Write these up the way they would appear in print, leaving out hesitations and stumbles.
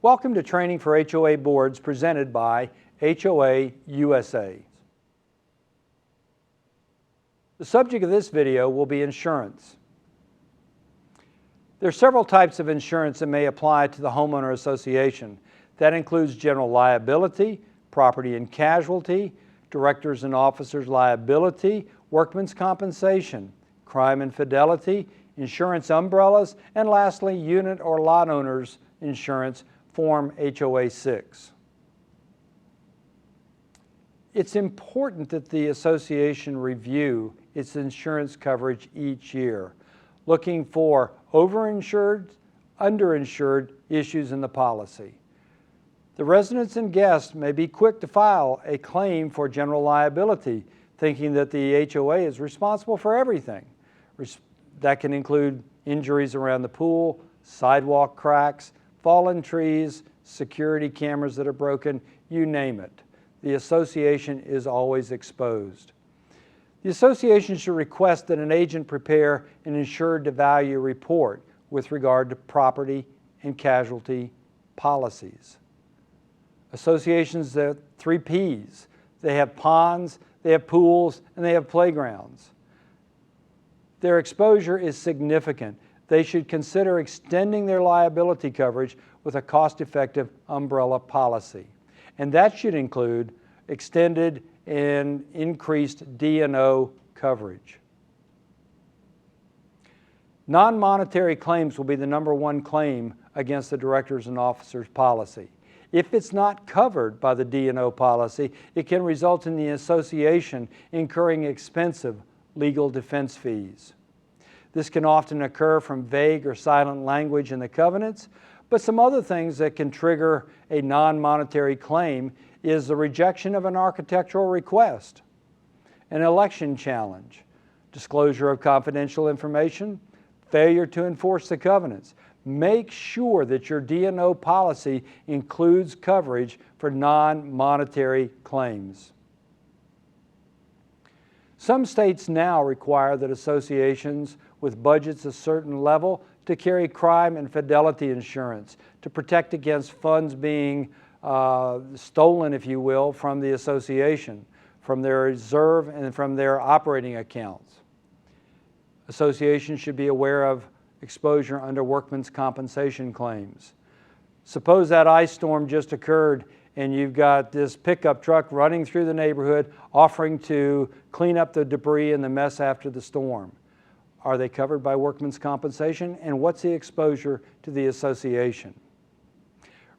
Welcome to Training for HOA Boards presented by HOA-USA. The subject of this video will be insurance. There are several types of insurance that may apply to the homeowner association. That includes general liability, property and casualty, directors and officers liability, workman's compensation, crime and fidelity, insurance umbrellas, and lastly, unit or lot owners insurance, Form HOA-6. It's important that the association review its insurance coverage each year, looking for overinsured, underinsured issues in the policy. The residents and guests may be quick to file a claim for general liability, thinking that the HOA is responsible for everything. That can include injuries around the pool, sidewalk cracks, fallen trees, security cameras that are broken, you name it. The association is always exposed. The association should request that an agent prepare an insured to value report with regard to property and casualty policies. Associations have 3 Ps. They have ponds, they have pools, and they have playgrounds. Their exposure is significant. They should consider extending their liability coverage with a cost-effective umbrella policy. And that should include extended and increased D&O coverage. Non-monetary claims will be the #1 claim against the directors and officers policy. If it's not covered by the D&O policy, it can result in the association incurring expensive legal defense fees. This can often occur from vague or silent language in the covenants, but some other things that can trigger a non-monetary claim is the rejection of an architectural request, an election challenge, disclosure of confidential information, failure to enforce the covenants. Make sure that your D&O policy includes coverage for non-monetary claims. Some states now require that associations with budgets a certain level to carry crime and fidelity insurance to protect against funds being stolen, if you will, from the association, from their reserve and from their operating accounts. Associations should be aware of exposure under workman's compensation claims. Suppose that ice storm just occurred and you've got this pickup truck running through the neighborhood offering to clean up the debris and the mess after the storm. Are they covered by workman's compensation, and what's the exposure to the association?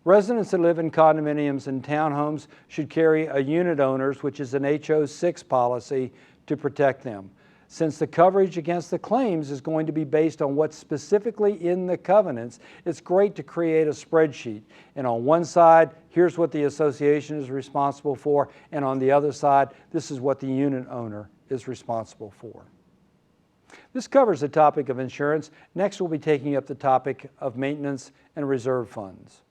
Residents that live in condominiums and townhomes should carry a unit owners, which is an HO-6 policy, to protect them. Since the coverage against the claims is going to be based on what's specifically in the covenants, it's great to create a spreadsheet. And on one side, here's what the association is responsible for, and on the other side, this is what the unit owner is responsible for. This covers the topic of insurance. Next, we'll be taking up the topic of maintenance and reserve funds.